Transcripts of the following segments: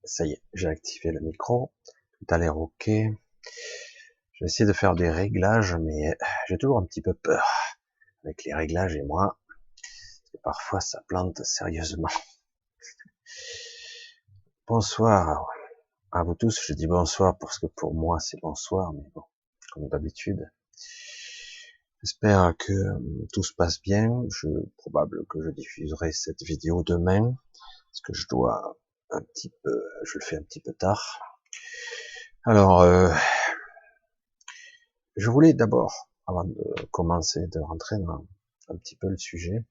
Ça y est, j'ai activé le micro. Tout a l'air ok. Je vais essayer de faire des réglages, mais j'ai toujours un petit peu peur avec les réglages et moi. Parce que parfois, ça plante sérieusement. Bonsoir à vous tous. Je dis bonsoir parce que pour moi, c'est bonsoir, mais bon, comme d'habitude. J'espère que tout se passe bien. Probable que je diffuserai cette vidéo demain, parce que je dois un petit peu, je le fais un petit peu tard. Alors, je voulais d'abord, avant de commencer, de rentrer dans un petit peu le sujet,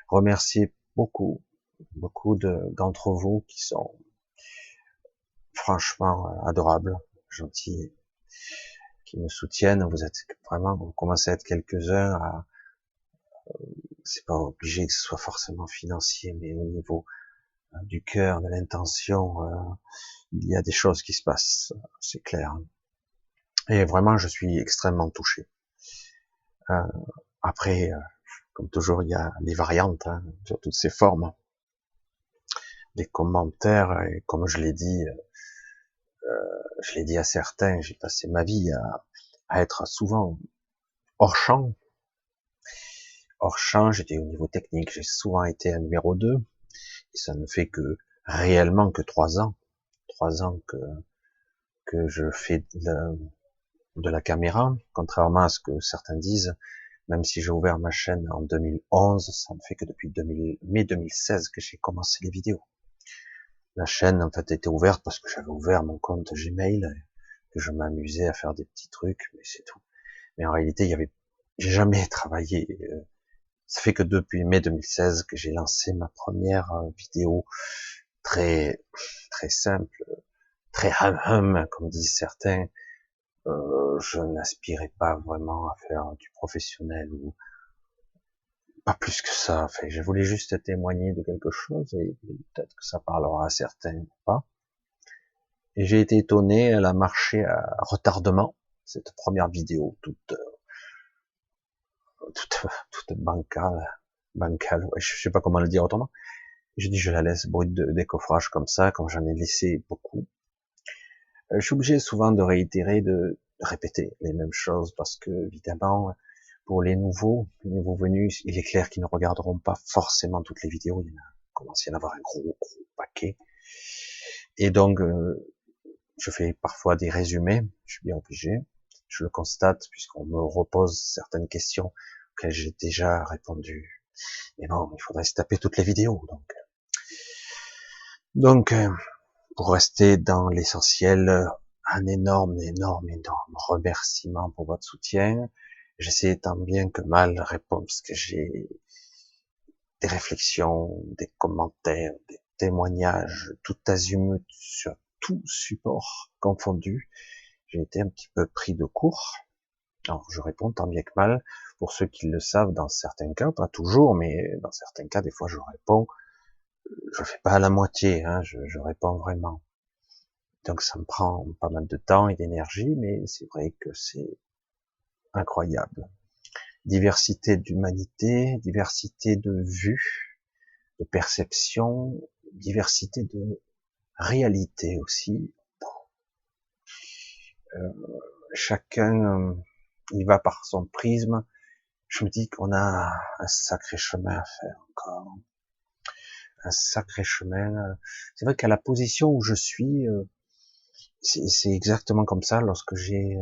remercier beaucoup d'entre vous qui sont franchement adorables, gentils, qui me soutiennent. Vous êtes vraiment, vous commencez à être quelques-uns à, c'est pas obligé que ce soit forcément financier, mais au niveau du cœur, de l'intention, il y a des choses qui se passent, c'est clair. Et vraiment, je suis extrêmement touché. Euh, Après, comme toujours, il y a des variantes hein, sur toutes ces formes, des commentaires, et comme je l'ai dit à certains, j'ai passé ma vie à être souvent hors champ. Hors champ, j'étais au niveau technique, j'ai souvent été un numéro 2, et ça ne fait que réellement que 3 ans. 3 ans que je fais de la caméra, contrairement à ce que certains disent. Même si j'ai ouvert ma chaîne en 2011, ça ne fait que depuis mai 2016 que j'ai commencé les vidéos. La chaîne, en fait, était ouverte parce que j'avais ouvert mon compte Gmail, que je m'amusais à faire des petits trucs, mais c'est tout. Mais en réalité, j'ai jamais travaillé. Ça fait que depuis mai 2016 que j'ai lancé ma première vidéo très, très simple, très comme disent certains. Je n'aspirais pas vraiment à faire du professionnel ou pas plus que ça. Enfin, je voulais juste témoigner de quelque chose et peut-être que ça parlera à certains ou pas. Et j'ai été étonné, elle a marché à retardement, cette première vidéo, toute bancale, ouais, je sais pas comment le dire autrement. J'ai dit, je la laisse brute de décoffrage comme ça, comme j'en ai laissé beaucoup. Je suis obligé souvent de réitérer, de répéter les mêmes choses parce que, évidemment, pour les nouveaux venus, il est clair qu'ils ne regarderont pas forcément toutes les vidéos. Il commence à y en avoir un gros paquet. Et donc, je fais parfois des résumés. Je suis bien obligé. Je le constate puisqu'on me repose certaines questions auxquelles j'ai déjà répondu. Mais bon, il faudrait se taper toutes les vidéos. Donc, pour rester dans l'essentiel, un énorme remerciement pour votre soutien. J'essaie tant bien que mal de répondre parce que j'ai des réflexions, des commentaires, des témoignages, tout azimut sur tout support confondu. J'ai été un petit peu pris de court. Alors, je réponds tant bien que mal. Pour ceux qui le savent, dans certains cas, pas toujours, mais dans certains cas, des fois, je réponds. Je fais pas à la moitié, hein, je réponds vraiment. Donc, ça me prend pas mal de temps et d'énergie, mais c'est vrai que c'est incroyable. Diversité d'humanité, diversité de vues, de perception, diversité de réalité aussi. Euh, Chacun il va par son prisme. Je me dis qu'on a un sacré chemin à faire encore, un sacré chemin. C'est vrai qu'à la position où je suis, c'est exactement comme ça. Lorsque j'ai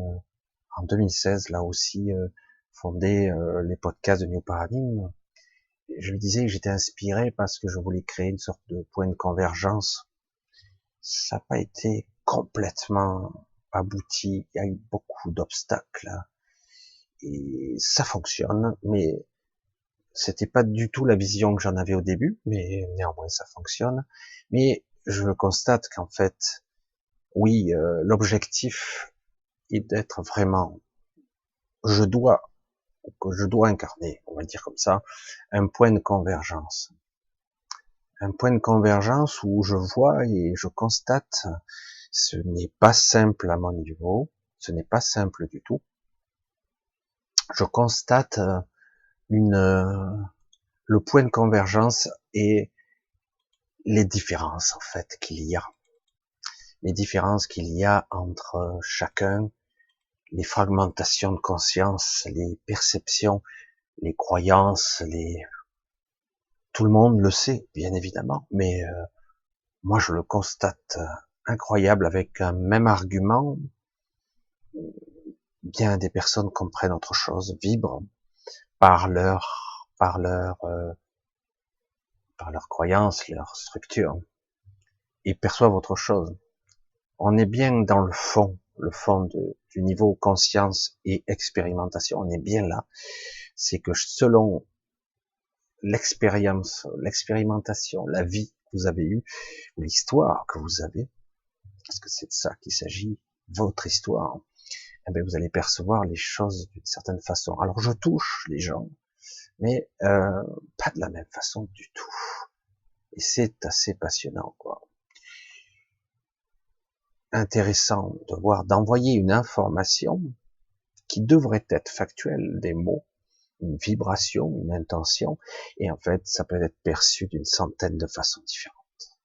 en 2016 là aussi fondé les podcasts de New Paradigm, je le disais que j'étais inspiré parce que je voulais créer une sorte de point de convergence. Ça n'a pas été complètement abouti. Il y a eu beaucoup d'obstacles et ça fonctionne, mais c'était pas du tout la vision que j'en avais au début, mais néanmoins ça fonctionne. Mais je constate qu'en fait, oui, l'objectif est d'être vraiment, je dois, que je dois incarner, on va dire comme ça, un point de convergence. Un point de convergence où je vois et je constate, ce n'est pas simple à mon niveau, ce n'est pas simple du tout. Je constate le point de convergence et les différences en fait qu'il y a. les différences qu'il y a entre chacun, les fragmentations de conscience, les perceptions, les croyances, tout le monde le sait, bien évidemment, mais moi je le constate incroyable avec un même argument. Bien des personnes comprennent autre chose, vibrent par leur, par leurs croyances, leur structure, et perçoivent autre chose. On est bien dans le fond du niveau conscience et expérimentation, on est bien là. C'est que selon l'expérience, l'expérimentation, la vie que vous avez eue, ou l'histoire que vous avez, parce que c'est de ça qu'il s'agit, votre histoire, eh bien, vous allez percevoir les choses d'une certaine façon. Alors je touche les gens, mais pas de la même façon du tout. Et c'est assez passionnant, quoi. Intéressant de voir, d'envoyer une information qui devrait être factuelle, des mots, une vibration, une intention, et en fait, ça peut être perçu d'une centaine de façons différentes.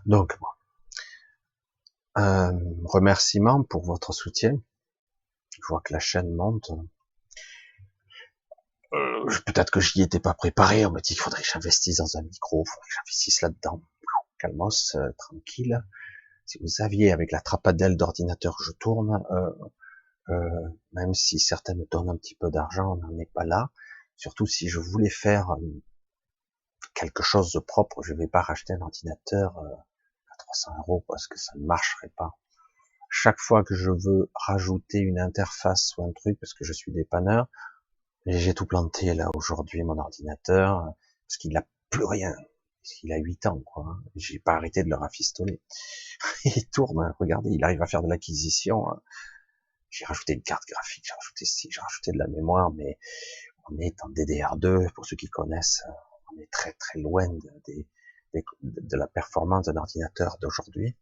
Donc, un remerciement pour votre soutien. Je vois que la chaîne monte. Peut-être que j'y étais pas préparé. On m'a dit qu'il faudrait que j'investisse dans un micro, il faudrait que j'investisse là-dedans. Calmos, tranquille. Si vous aviez avec la trapadelle d'ordinateur que je tourne, même si certains me donnent un petit peu d'argent, on n'en est pas là. Surtout si je voulais faire quelque chose de propre, je vais pas racheter un ordinateur à 300 € parce que ça ne marcherait pas. Chaque fois que je veux rajouter une interface ou un truc, parce que je suis dépanneur, et j'ai tout planté là aujourd'hui, mon ordinateur, parce qu'il n'a plus rien. Parce qu'il a 8 ans, quoi. J'ai pas arrêté de le rafistoler. Il tourne, hein, regardez, il arrive à faire de l'acquisition. J'ai rajouté une carte graphique, j'ai rajouté ci, j'ai rajouté de la mémoire, mais on est en DDR2, pour ceux qui connaissent, on est très très loin de la performance d'un ordinateur d'aujourd'hui.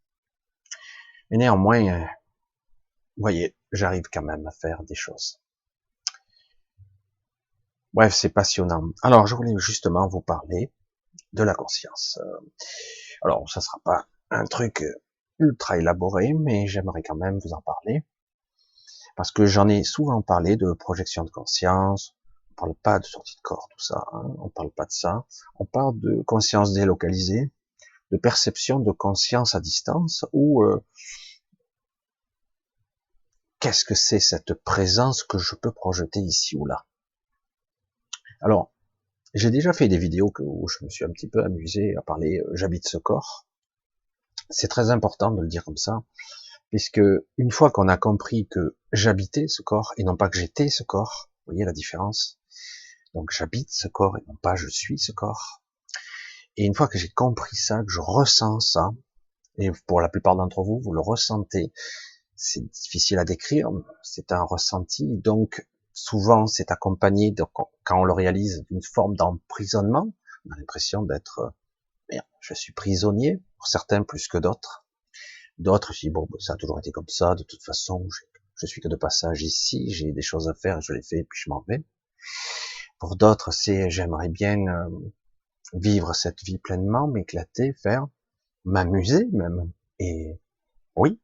Mais néanmoins, vous voyez, j'arrive quand même à faire des choses. Bref, c'est passionnant. Alors, je voulais justement vous parler de la conscience. Alors, ça sera pas un truc ultra élaboré, mais j'aimerais quand même vous en parler. Parce que j'en ai souvent parlé de projection de conscience. On parle pas de sortie de corps, tout ça. Hein, on parle pas de ça. On parle de conscience délocalisée, de perception de conscience à distance, ou qu'est-ce que c'est cette présence que je peux projeter ici ou là. Alors, j'ai déjà fait des vidéos où je me suis un petit peu amusé à parler j'habite ce corps. C'est très important de le dire comme ça, puisque une fois qu'on a compris que j'habitais ce corps et non pas que j'étais ce corps, vous voyez la différence. Donc j'habite ce corps et non pas je suis ce corps. Et une fois que j'ai compris ça, que je ressens ça, et pour la plupart d'entre vous, vous le ressentez, c'est difficile à décrire, c'est un ressenti, donc souvent c'est accompagné, de, quand on le réalise, d'une forme d'emprisonnement. On a l'impression d'être, merde, je suis prisonnier, pour certains plus que d'autres. D'autres, je dis, bon, ça a toujours été comme ça, de toute façon, je suis que de passage ici, j'ai des choses à faire, je les fais, puis je m'en vais. Pour d'autres, c'est, j'aimerais bien vivre cette vie pleinement, m'éclater, faire, m'amuser même. Et oui,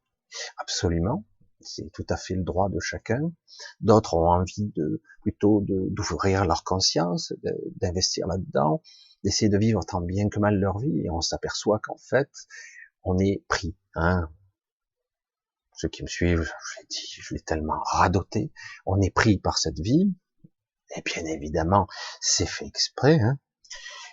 absolument, c'est tout à fait le droit de chacun. D'autres ont envie plutôt d'ouvrir leur conscience, d'investir là-dedans, d'essayer de vivre tant bien que mal leur vie, et on s'aperçoit qu'en fait, on est pris. Hein. Ceux qui me suivent, je l'ai tellement radoté, on est pris par cette vie, et bien évidemment, c'est fait exprès. Hein.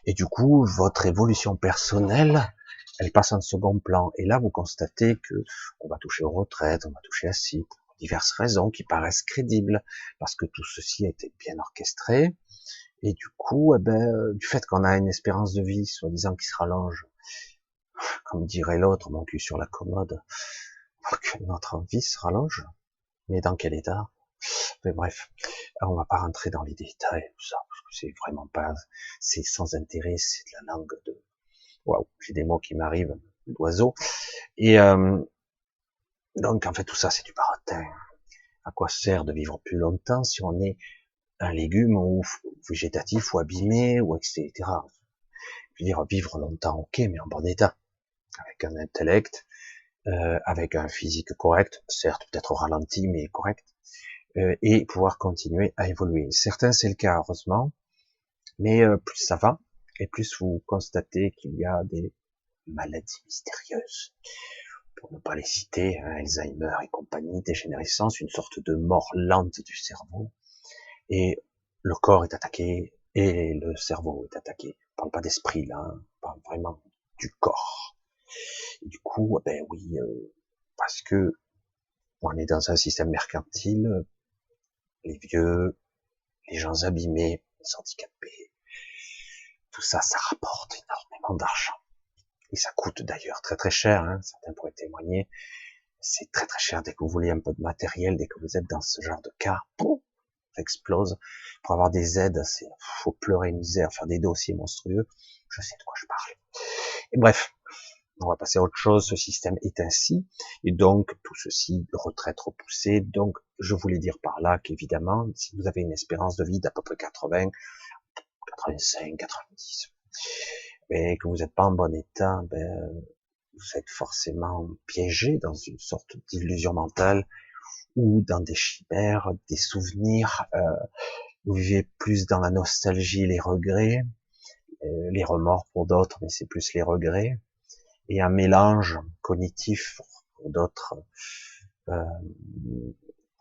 Et du coup, votre évolution personnelle, elle passe en second plan. Et là, vous constatez que on va toucher aux retraites, on va toucher à ci, pour diverses raisons qui paraissent crédibles, parce que tout ceci a été bien orchestré. Et du coup, du fait qu'on a une espérance de vie, soi-disant, qui se rallonge, comme dirait l'autre, mon cul sur la commode, que notre vie se rallonge. Mais dans quel état? Mais bref, on va pas rentrer dans les détails, tout ça, parce que c'est vraiment pas, c'est sans intérêt, c'est de la langue de, waouh, j'ai des mots qui m'arrivent, d'oiseau. Et donc en fait tout ça c'est du baratin. À quoi sert de vivre plus longtemps si on est un légume ou végétatif ou abîmé ou etc. Je veux dire vivre longtemps, ok, mais en bon état. avec un intellect, avec un physique correct, certes peut-être au ralenti, mais correct, et pouvoir continuer à évoluer. Certains, c'est le cas, heureusement, mais plus ça va, et plus vous constatez qu'il y a des maladies mystérieuses, pour ne pas les citer, hein, Alzheimer et compagnie, dégénérescence, une sorte de mort lente du cerveau, et le corps est attaqué, et le cerveau est attaqué. On parle pas d'esprit, là, hein, on parle vraiment du corps. Et du coup, ben oui, parce que on est dans un système mercantile, les vieux, les gens abîmés, les handicapés, tout ça, ça rapporte énormément d'argent. Et ça coûte d'ailleurs très très cher, hein, certains pourraient témoigner. C'est très très cher dès que vous voulez un peu de matériel, dès que vous êtes dans ce genre de cas, boum, ça explose. Pour avoir des aides, c'est, faut pleurer misère, faire des dossiers monstrueux. Je sais de quoi je parle. Et bref, on va passer à autre chose. Ce système est ainsi, et donc tout ceci, retraite repoussée. Donc, je voulais dire par là qu'évidemment, si vous avez une espérance de vie d'à peu près 80, 85, 90, mais que vous n'êtes pas en bon état, ben, vous êtes forcément piégé dans une sorte d'illusion mentale ou dans des chimères, des souvenirs. Vous vivez plus dans la nostalgie, les regrets, les remords pour d'autres, mais c'est plus les regrets, et un mélange cognitif pour d'autres euh,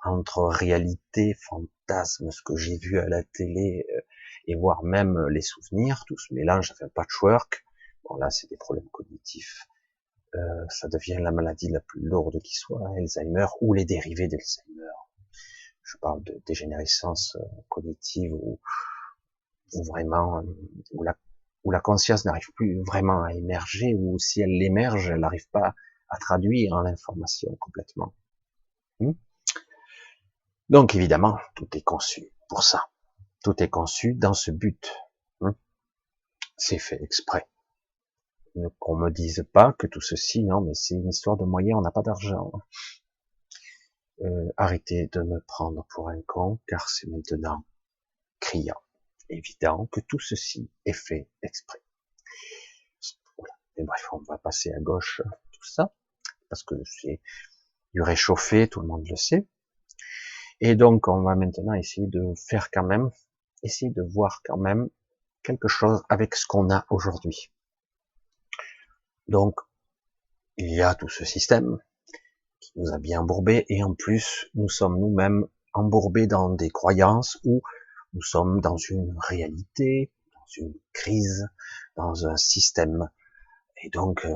entre réalité, fantasme, ce que j'ai vu à la télé, et voire même les souvenirs, tout ce mélange, ça fait un patchwork. Bon là, c'est des problèmes cognitifs. Ça devient la maladie la plus lourde qui soit, Alzheimer ou les dérivés d'Alzheimer. Je parle de dégénérescence cognitive où vraiment où la conscience n'arrive plus vraiment à émerger, ou si elle émerge, elle n'arrive pas à traduire l'information complètement. Donc évidemment, tout est conçu pour ça. Tout est conçu dans ce but. C'est fait exprès. Qu'on me dise pas que tout ceci, non, mais c'est une histoire de moyens, on n'a pas d'argent. Arrêtez de me prendre pour un con, car c'est maintenant criant, évident que tout ceci est fait exprès. Voilà. Et bref, on va passer à gauche tout ça, parce que c'est du réchauffé, tout le monde le sait. Et donc, on va maintenant essayer de faire quand même, essayer de voir quand même quelque chose avec ce qu'on a aujourd'hui. Donc, il y a tout ce système qui nous a bien embourbés, et en plus, nous sommes nous-mêmes embourbés dans des croyances où nous sommes dans une réalité, dans une crise, dans un système. Et donc,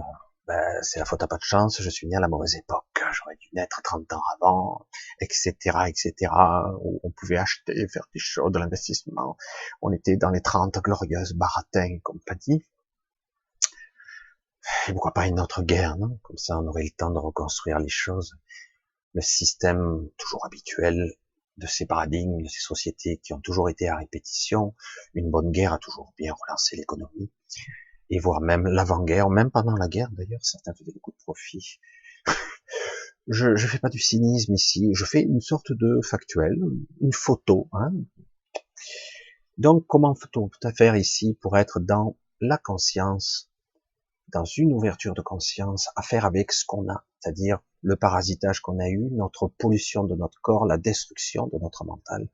ben, c'est la faute à pas de chance, je suis né à la mauvaise époque, j'aurais dû naître 30 ans avant, etc., etc., où on pouvait acheter, faire des choses, de l'investissement. On était dans les 30 glorieuses, Baratin et compagnie. Et pourquoi pas une autre guerre, non? Comme ça, on aurait le temps de reconstruire les choses. Le système toujours habituel de ces paradigmes, de ces sociétés qui ont toujours été à répétition. Une bonne guerre a toujours bien relancé l'économie. Et voire même l'avant-guerre, même pendant la guerre d'ailleurs, certains faisaient beaucoup de profit. Je fais pas du cynisme ici, je fais une sorte de factuel, une photo. Hein. Donc comment peut-on faire ici pour être dans la conscience, dans une ouverture de conscience, à faire avec ce qu'on a, c'est-à-dire le parasitage qu'on a eu, notre pollution de notre corps, la destruction de notre mental.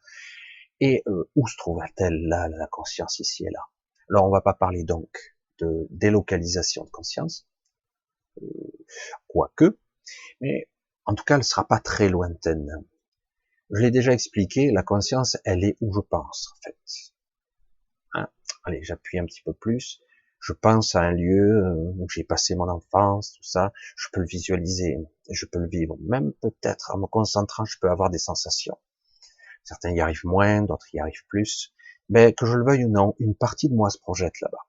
Et où se trouve-t-elle là, la conscience ici et là? Alors on va pas parler donc de délocalisation de conscience, quoique, mais en tout cas, elle sera pas très lointaine. Je l'ai déjà expliqué, la conscience, elle est où je pense, en fait. Hein, allez, j'appuie un petit peu plus. Je pense à un lieu où j'ai passé mon enfance, tout ça. Je peux le visualiser, je peux le vivre. Même peut-être en me concentrant, je peux avoir des sensations. Certains y arrivent moins, d'autres y arrivent plus. Mais que je le veuille ou non, une partie de moi se projette là-bas.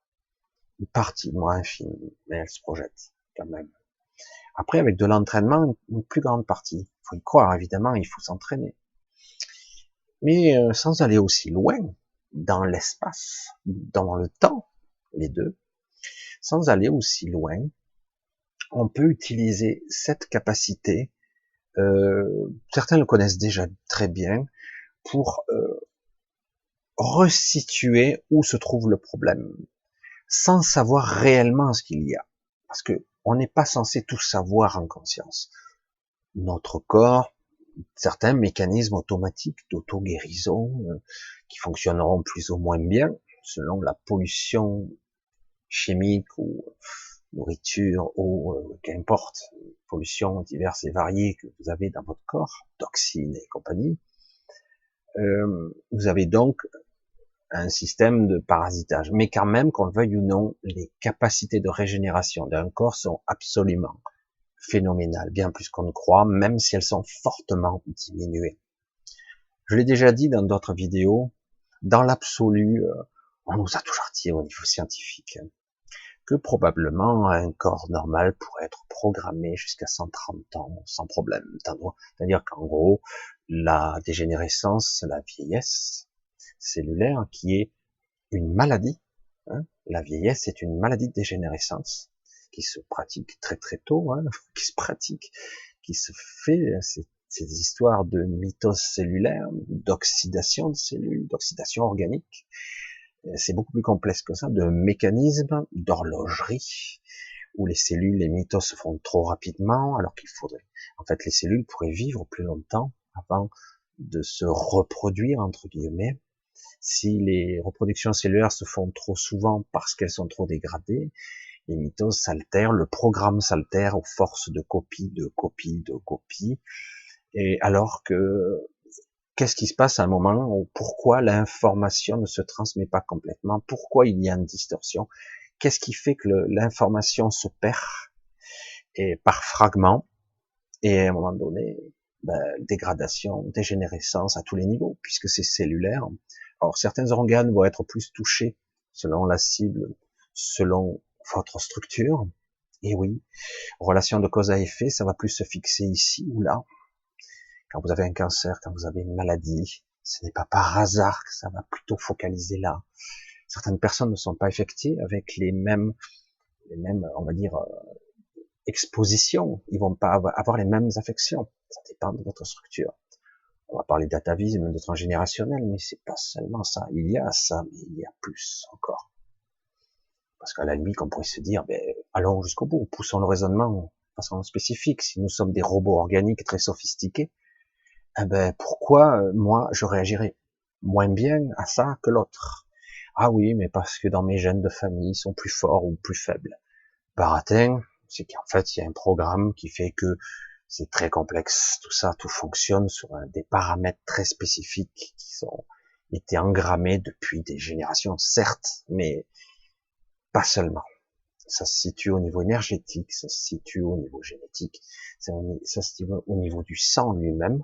Une partie de moi infime, mais elle se projette quand même. Après, avec de l'entraînement, une plus grande partie. Il faut y croire, évidemment, il faut s'entraîner. Mais sans aller aussi loin, dans l'espace, dans le temps, les deux, sans aller aussi loin, on peut utiliser cette capacité, certains le connaissent déjà très bien, pour resituer où se trouve le problème, sans savoir réellement ce qu'il y a. Parce que On n'est pas censé tout savoir en conscience. Notre corps, certains mécanismes automatiques d'auto-guérison qui fonctionneront plus ou moins bien selon la pollution chimique ou nourriture ou qu'importe, pollution diverses et variées que vous avez dans votre corps, toxines et compagnie. Vous avez donc un système de parasitage. Mais quand même, qu'on le veuille ou non, les capacités de régénération d'un corps sont absolument phénoménales, bien plus qu'on ne croit, même si elles sont fortement diminuées. Je l'ai déjà dit dans d'autres vidéos, dans l'absolu, on nous a toujours dit au niveau scientifique que probablement un corps normal pourrait être programmé jusqu'à 130 ans sans problème. C'est-à-dire qu'en gros, la dégénérescence, la vieillesse cellulaire, qui est une maladie, hein, la vieillesse est une maladie de dégénérescence qui se pratique très très tôt, hein, qui se fait, ces histoires de mitose cellulaire, d'oxydation de cellules, d'oxydation organique. C'est beaucoup plus complexe que ça, de mécanismes, d'horlogerie, où les cellules, les mitoses se font trop rapidement, alors qu'il faudrait, en fait, les cellules pourraient vivre plus longtemps avant de se reproduire, entre guillemets. Si les reproductions cellulaires se font trop souvent parce qu'elles sont trop dégradées, les mitoses s'altèrent, le programme s'altère aux forces de copie, de copie, de copie, et alors que qu'est-ce qui se passe à un moment où pourquoi l'information ne se transmet pas complètement? Pourquoi il y a une distorsion? Qu'est-ce qui fait que l'information se perd et par fragments et à un moment donné, dégradation, dégénérescence à tous les niveaux puisque c'est cellulaire. Alors certains organes vont être plus touchés selon la cible, selon votre structure. Et oui, relation de cause à effet, ça va plus se fixer ici ou là. Quand vous avez un cancer, quand vous avez une maladie, ce n'est pas par hasard que ça va plutôt focaliser là. Certaines personnes ne sont pas affectées avec les mêmes, on va dire, expositions. Ils vont pas avoir les mêmes affections. Ça dépend de votre structure. On va parler d'atavisme, de transgénérationnel, mais c'est pas seulement ça. Il y a ça, mais il y a plus encore. Parce qu'à la limite, on pourrait se dire, allons jusqu'au bout, poussons le raisonnement de façon spécifique. Si nous sommes des robots organiques très sophistiqués, pourquoi moi je réagirais moins bien à ça que l'autre? Ah oui, mais parce que dans mes gènes de famille, ils sont plus forts ou plus faibles. Baratin, c'est qu'en fait, il y a un programme qui fait que c'est très complexe. Tout ça, tout fonctionne sur des paramètres très spécifiques qui ont été engrammés depuis des générations, certes, mais pas seulement. Ça se situe au niveau énergétique, ça se situe au niveau génétique, ça se situe au niveau du sang lui-même,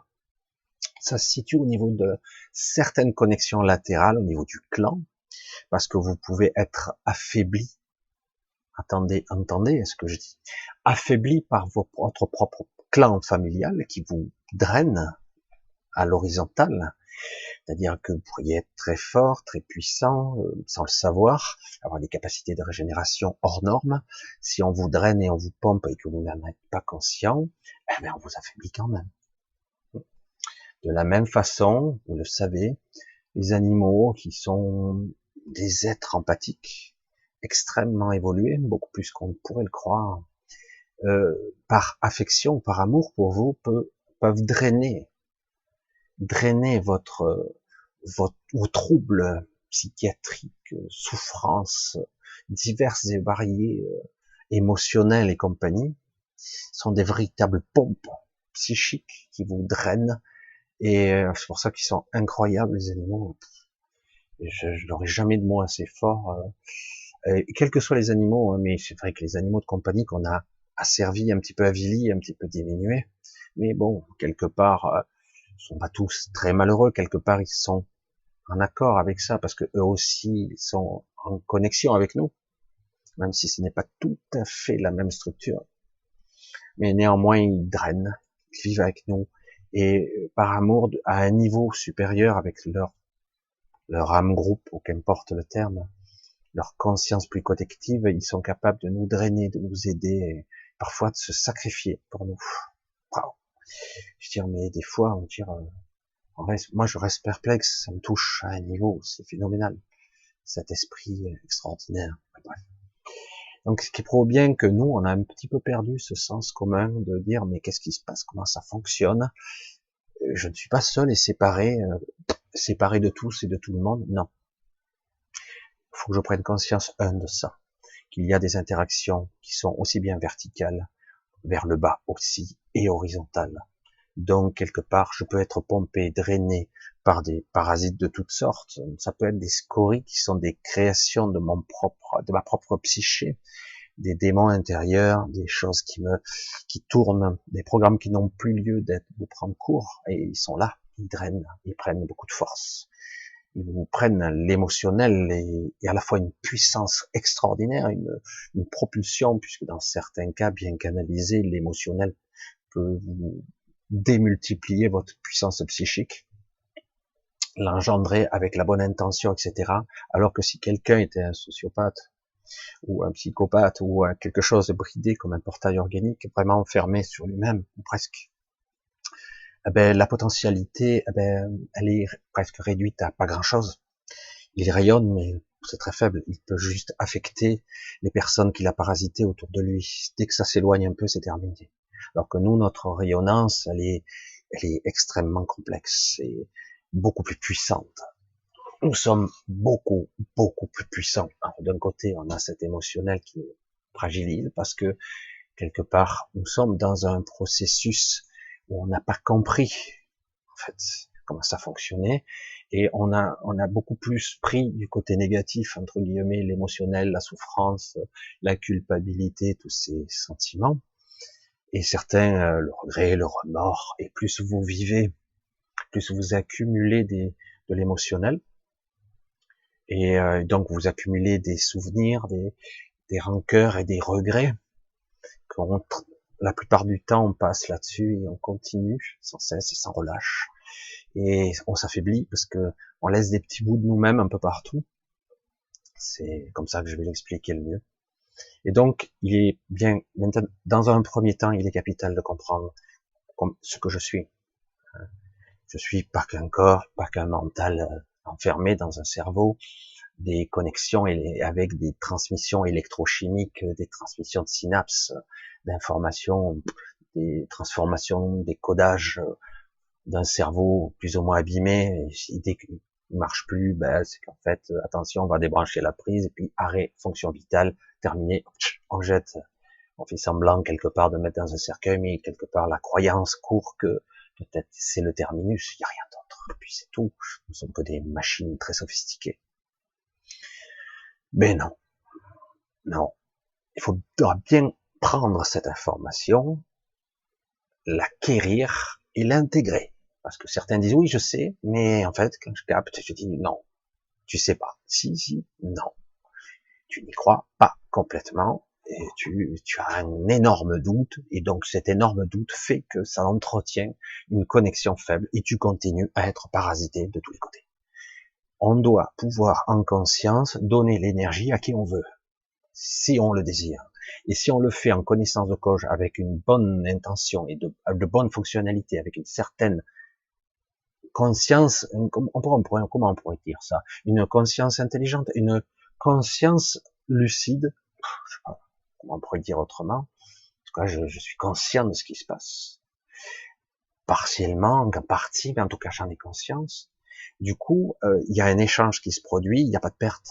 ça se situe au niveau de certaines connexions latérales, au niveau du clan, parce que vous pouvez être affaibli. Entendez ce que je dis. Affaibli par votre propre clan familial qui vous draine à l'horizontale. C'est-à-dire que vous pourriez être très fort, très puissant, sans le savoir, avoir des capacités de régénération hors normes. Si on vous draine et on vous pompe et que vous n'en êtes pas conscient, on vous affaiblit quand même. De la même façon, vous le savez, les animaux qui sont des êtres empathiques, extrêmement évolués, beaucoup plus qu'on ne pourrait le croire, par affection, par amour pour vous, peuvent drainer vos troubles psychiatriques, souffrances diverses et variées, émotionnelles et compagnie, sont des véritables pompes psychiques qui vous drainent. Et c'est pour ça qu'ils sont incroyables, les animaux. Je n'aurai jamais de mots assez forts. Quels que soient les animaux, hein, mais c'est vrai que les animaux de compagnie qu'on a asservis, un petit peu avilis, un petit peu diminués, mais bon, quelque part, ils sont pas tous très malheureux. Quelque part, ils sont en accord avec ça parce que eux aussi ils sont en connexion avec nous, même si ce n'est pas tout à fait la même structure. Mais néanmoins, ils drainent, ils vivent avec nous et par amour à un niveau supérieur avec leur âme groupe, ou qu'importe le terme, leur conscience plus collective, ils sont capables de nous drainer, de nous aider, et parfois de se sacrifier pour nous. Wow. Je veux dire, mais des fois, on dire, moi je reste perplexe, ça me touche à un niveau, c'est phénoménal. Cet esprit extraordinaire. Bref. Donc, ce qui prouve bien que nous, on a un petit peu perdu ce sens commun de dire, mais qu'est-ce qui se passe? Comment ça fonctionne? Je ne suis pas seul et séparé de tous et de tout le monde. Non. Il faut que je prenne conscience, de ça. Qu'il y a des interactions qui sont aussi bien verticales, vers le bas aussi, et horizontales. Donc, quelque part, je peux être pompé, drainé par des parasites de toutes sortes. Ça peut être des scories qui sont des créations de ma propre psyché, des démons intérieurs, des choses qui tournent, des programmes qui n'ont plus lieu de prendre cours, et ils sont là, ils drainent, ils prennent beaucoup de force. Ils vous prennent l'émotionnel et à la fois une puissance extraordinaire, une propulsion, puisque dans certains cas, bien canalisé, l'émotionnel peut vous démultiplier votre puissance psychique, l'engendrer avec la bonne intention, etc. Alors que si quelqu'un était un sociopathe, ou un psychopathe, ou quelque chose de bridé comme un portail organique, vraiment enfermé sur lui-même, ou presque, eh ben, la potentialité, eh ben, elle est presque réduite à pas grand-chose. Il rayonne, mais c'est très faible. Il peut juste affecter les personnes qu'il a parasitées autour de lui. Dès que ça s'éloigne un peu, c'est terminé. Alors que nous, notre rayonnance, elle est extrêmement complexe et beaucoup plus puissante. Nous sommes beaucoup plus puissants. Alors, d'un côté, on a cet émotionnel qui nous fragilise parce que quelque part, nous sommes dans un processus où on n'a pas compris, en fait, comment ça fonctionnait, et on a beaucoup plus pris du côté négatif, entre guillemets, l'émotionnel, la souffrance, la culpabilité, tous ces sentiments, et certains, le regret, le remords, et plus vous vivez, plus vous accumulez de l'émotionnel, et donc vous accumulez des souvenirs, des rancœurs et des regrets, qu'on la plupart du temps, on passe là-dessus et on continue sans cesse et sans relâche. Et on s'affaiblit parce que on laisse des petits bouts de nous-mêmes un peu partout. C'est comme ça que je vais l'expliquer le mieux. Et donc, il est bien, maintenant, dans un premier temps, il est capital de comprendre ce que je suis. Je suis pas qu'un corps, pas qu'un mental enfermé dans un cerveau, des connexions avec des transmissions électrochimiques, des transmissions de synapses, d'informations, des transformations, des codages d'un cerveau plus ou moins abîmé. Et dès qu'il marche plus, ben, c'est qu'en fait, attention, on va débrancher la prise, et puis arrêt, fonction vitale, terminé, on jette, on fait semblant quelque part de mettre dans un cercueil, mais quelque part la croyance court que peut-être c'est le terminus, il n'y a rien d'autre, et puis c'est tout. Nous sommes que des machines très sophistiquées. Mais non, non. Il faudra bien prendre cette information, l'acquérir et l'intégrer. Parce que certains disent oui, je sais, mais en fait, quand je capte, je dis non, tu sais pas. Si, non. Tu n'y crois pas complètement et tu as un énorme doute, et donc cet énorme doute fait que ça entretient une connexion faible et tu continues à être parasité de tous les côtés. On doit pouvoir en conscience donner l'énergie à qui on veut, si on le désire. Et si on le fait en connaissance de cause, avec une bonne intention et de bonnes fonctionnalités, avec une certaine conscience, comment on pourrait dire ça, une conscience intelligente, une conscience lucide, je sais pas comment on pourrait dire autrement. En tout cas, je suis conscient de ce qui se passe. Partiellement, en partie, mais en tout cas, j'en ai conscience. Du coup, il y a un échange qui se produit, il n'y a pas de perte.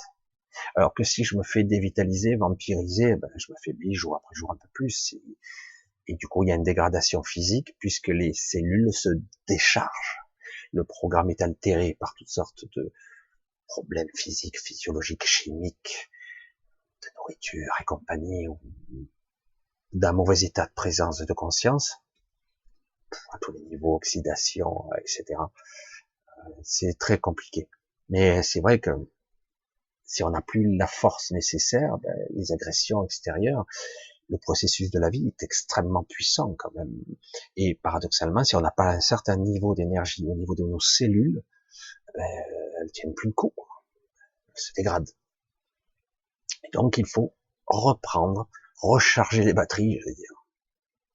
Alors que si je me fais dévitaliser, vampiriser, ben, je m'affaiblis jour après jour un peu plus. Et du coup, il y a une dégradation physique puisque les cellules se déchargent. Le programme est altéré par toutes sortes de problèmes physiques, physiologiques, chimiques, de nourriture et compagnie, ou d'un mauvais état de présence de conscience, à tous les niveaux, oxydation, etc. C'est très compliqué. Mais c'est vrai que si on n'a plus la force nécessaire, ben, les agressions extérieures, le processus de la vie est extrêmement puissant quand même. Et paradoxalement, si on n'a pas un certain niveau d'énergie au niveau de nos cellules, ben, elles tiennent plus le coup, elles se dégradent. Et donc il faut reprendre, recharger les batteries, je veux dire.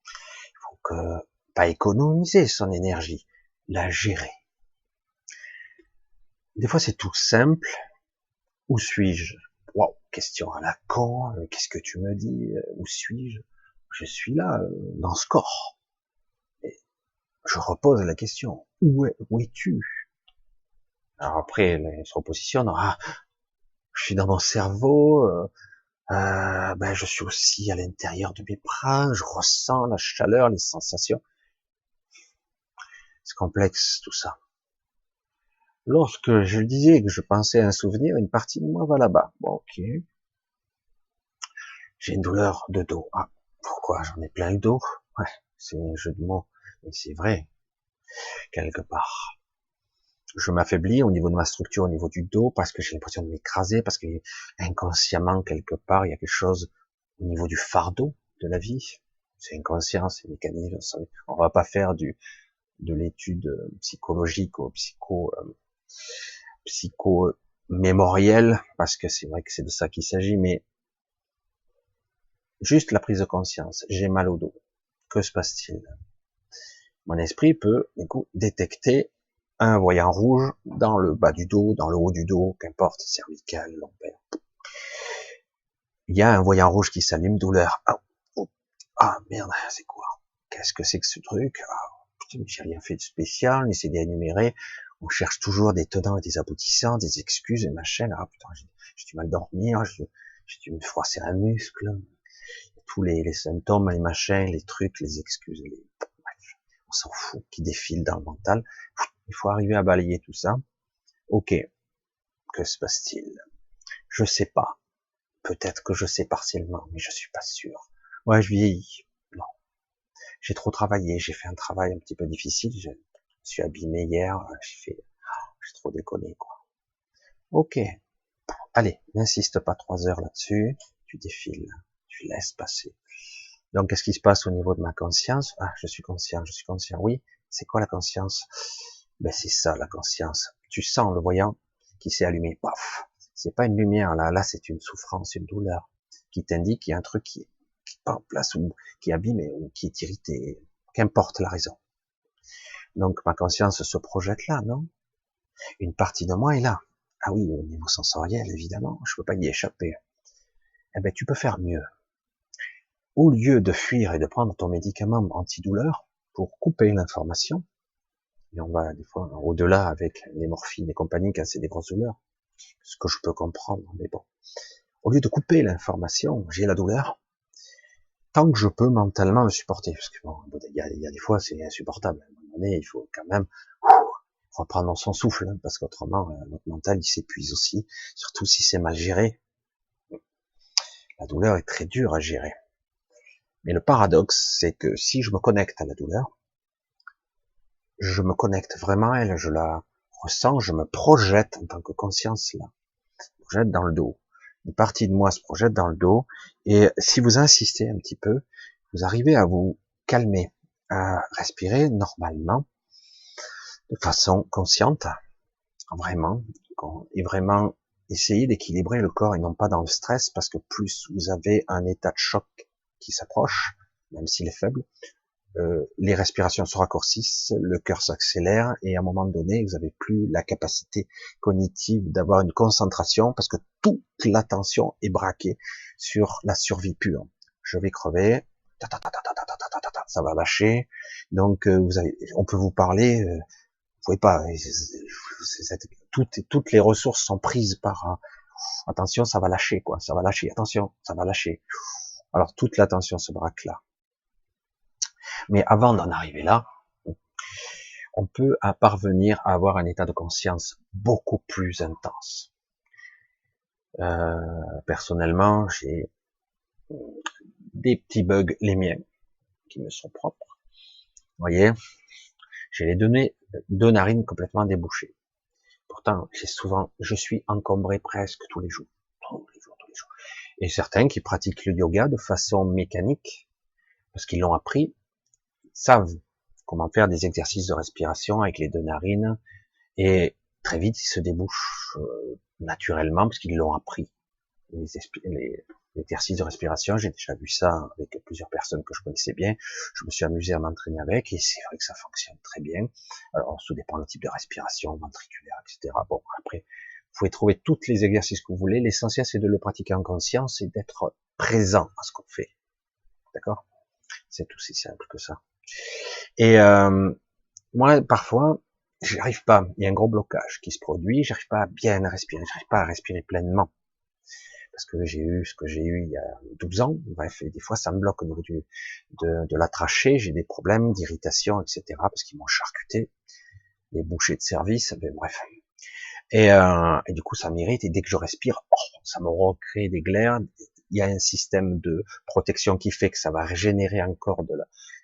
Il faut que, pas économiser son énergie, la gérer. Des fois c'est tout simple. Où suis-je? Waouh, questions à la con, qu'est-ce que tu me dis, où suis-je? Je suis là, dans ce corps. Et je repose la question, où es-tu? Alors après, il se repositionne, ah, je suis dans mon cerveau, ben je suis aussi à l'intérieur de mes bras, je ressens la chaleur, les sensations. C'est complexe tout ça. Lorsque je disais que je pensais à un souvenir, une partie de moi va là-bas. Bon, ok. J'ai une douleur de dos. Ah, pourquoi? J'en ai plein le dos. Ouais, c'est un jeu de mots. Et c'est vrai, quelque part. Je m'affaiblis au niveau de ma structure, au niveau du dos, parce que j'ai l'impression de m'écraser, parce que inconsciemment, quelque part, il y a quelque chose au niveau du fardeau de la vie. C'est inconscient, c'est mécanique. On va pas faire de l'étude psychologique ou psycho-mémorielle, parce que c'est vrai que c'est de ça qu'il s'agit, mais juste la prise de conscience. J'ai mal au dos. Que se passe-t-il? Mon esprit peut, du coup, détecter un voyant rouge dans le bas du dos, dans le haut du dos, qu'importe, cervical, lombaire. Il y a un voyant rouge qui s'allume, douleur. Ah, oh, ah merde, c'est quoi? Qu'est-ce que c'est que ce truc? Ah, putain, j'ai rien fait de spécial, on essaie d'énumérer. On cherche toujours des tenants et des aboutissants, des excuses et machin. Ah putain, j'ai du mal dormir, j'ai dû me froisser un muscle. Tous les symptômes, les machins, les trucs, les excuses, on s'en fout, qui défilent dans le mental. Il faut arriver à balayer tout ça. Ok, que se passe-t-il? Je sais pas. Peut-être que je sais partiellement, mais je suis pas sûr. Ouais, je vieillis. Non. J'ai trop travaillé, j'ai fait un travail un petit peu difficile, je me suis abîmé hier, j'ai trop déconné, quoi. Ok. Allez, n'insiste pas 3 heures là-dessus, tu défiles, tu laisses passer. Donc, qu'est-ce qui se passe au niveau de ma conscience? Ah, je suis conscient. Oui, c'est quoi la conscience? Ben, c'est ça, la conscience. Tu sens le voyant qui s'est allumé. Paf! C'est pas une lumière, là. Là, c'est une souffrance, une douleur qui t'indique qu'il y a un truc qui est pas en place ou qui est abîmé ou qui est irrité. Qu'importe la raison. Donc, ma conscience se projette là, non? Une partie de moi est là. Ah oui, au niveau sensoriel, évidemment. Je peux pas y échapper. Eh ben, tu peux faire mieux. Au lieu de fuir et de prendre ton médicament antidouleur pour couper l'information, et on va des fois au-delà avec les morphines et compagnie quand c'est des grosses douleurs, ce que je peux comprendre, mais bon. Au lieu de couper l'information, j'ai la douleur, tant que je peux mentalement le supporter, parce que bon, il y a des fois c'est insupportable. À un moment donné, il faut quand même reprendre son souffle, hein, parce qu'autrement, notre mental il s'épuise aussi, surtout si c'est mal géré. La douleur est très dure à gérer. Mais le paradoxe, c'est que si je me connecte à la douleur, je me connecte vraiment à elle, je la ressens, je me projette en tant que conscience là, je me projette dans le dos. Une partie de moi se projette dans le dos, et si vous insistez un petit peu, vous arrivez à vous calmer, à respirer normalement, de façon consciente, vraiment, et vraiment essayer d'équilibrer le corps et non pas dans le stress, parce que plus vous avez un état de choc qui s'approche, même s'il est faible, les respirations se raccourcissent, le cœur s'accélère, et à un moment donné, vous n'avez plus la capacité cognitive d'avoir une concentration, parce que toute l'attention est braquée sur la survie pure. Je vais crever, ça va lâcher, donc on peut vous parler, vous pouvez pas, toutes les ressources sont prises par, attention, ça va lâcher, quoi, ça va lâcher, attention, ça va lâcher. Alors toute l'attention se braque là. Mais avant d'en arriver là, on peut parvenir à avoir un état de conscience beaucoup plus intense. Personnellement, j'ai des petits bugs, les miens, qui me sont propres. Vous voyez, j'ai les deux narines complètement débouchées. Pourtant, je suis encombré presque tous les jours. Tous les jours. Et certains qui pratiquent le yoga de façon mécanique, parce qu'ils l'ont appris, savent comment faire des exercices de respiration avec les deux narines, et très vite ils se débouchent naturellement parce qu'ils l'ont appris. Les exercices de respiration, j'ai déjà vu ça avec plusieurs personnes que je connaissais bien, je me suis amusé à m'entraîner avec, et c'est vrai que ça fonctionne très bien. Alors, tout dépend du type de respiration, ventriculaire, etc. Bon, après, pouvez trouver tous les exercices que vous voulez. L'essentiel, c'est de le pratiquer en conscience et d'être présent à ce qu'on fait. D'accord? C'est aussi simple que ça. Et moi, parfois, j'arrive pas. Il y a un gros blocage qui se produit. J'arrive pas à bien respirer. J'arrive pas à respirer pleinement parce que j'ai eu ce que j'ai eu il y a 12 ans. Bref, et des fois, ça me bloque au niveau de la trachée. J'ai des problèmes d'irritation, etc. parce qu'ils m'ont charcuté, les bouchées de service. Mais bref. Et du coup, ça m'irrite. Et dès que je respire, ça me recrée des glaires. Il y a un système de protection qui fait que ça va régénérer encore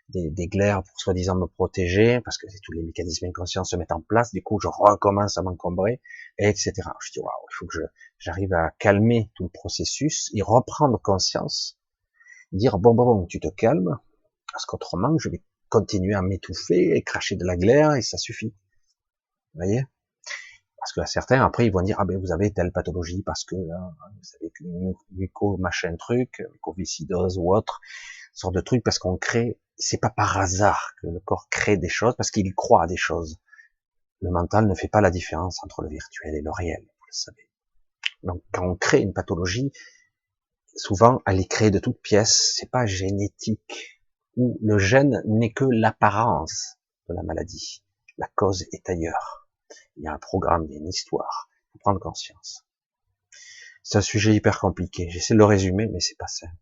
des glaires pour soi-disant me protéger, parce que tous les mécanismes inconscients se mettent en place. Du coup, je recommence à m'encombrer, etc. Je dis, waouh, il faut que j'arrive à calmer tout le processus et reprendre conscience, dire, bon, tu te calmes, parce qu'autrement, je vais continuer à m'étouffer et cracher de la glaire et ça suffit. Vous voyez? Parce que certains, après, ils vont dire, ah ben, vous avez telle pathologie parce que, là, vous avez une muco, machin truc, mucoviscidose ou autre, sorte de truc, parce qu'on crée, c'est pas par hasard que le corps crée des choses, parce qu'il croit à des choses. Le mental ne fait pas la différence entre le virtuel et le réel, vous le savez. Donc, quand on crée une pathologie, souvent, elle est créée de toutes pièces, c'est pas génétique, ou le gène n'est que l'apparence de la maladie. La cause est ailleurs. Il y a un programme, il y a une histoire. Il faut prendre conscience. C'est un sujet hyper compliqué. J'essaie de le résumer, mais c'est pas simple.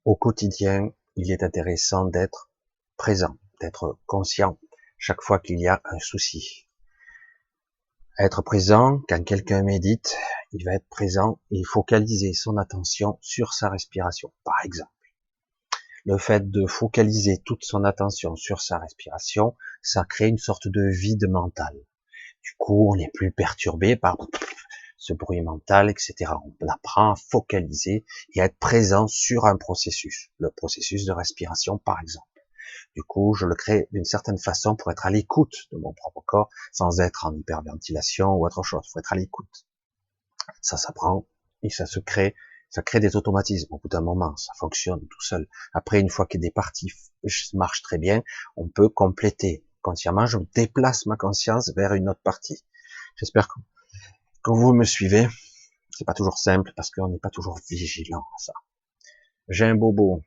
Au quotidien, il est intéressant d'être présent, d'être conscient chaque fois qu'il y a un souci. Être présent, quand quelqu'un médite, il va être présent et focaliser son attention sur sa respiration, par exemple. Le fait de focaliser toute son attention sur sa respiration, ça crée une sorte de vide mental. Du coup, on n'est plus perturbé par ce bruit mental, etc. On apprend à focaliser et à être présent sur un processus, le processus de respiration, par exemple. Du coup, je le crée d'une certaine façon pour être à l'écoute de mon propre corps, sans être en hyperventilation ou autre chose. Il faut être à l'écoute. Ça s'apprend et ça crée des automatismes. Au bout d'un moment, ça fonctionne tout seul. Après, une fois que des parties marchent très bien, on peut compléter. Consciemment, je déplace ma conscience vers une autre partie. J'espère que vous me suivez. C'est pas toujours simple parce qu'on n'est pas toujours vigilant à ça. J'ai un bobo,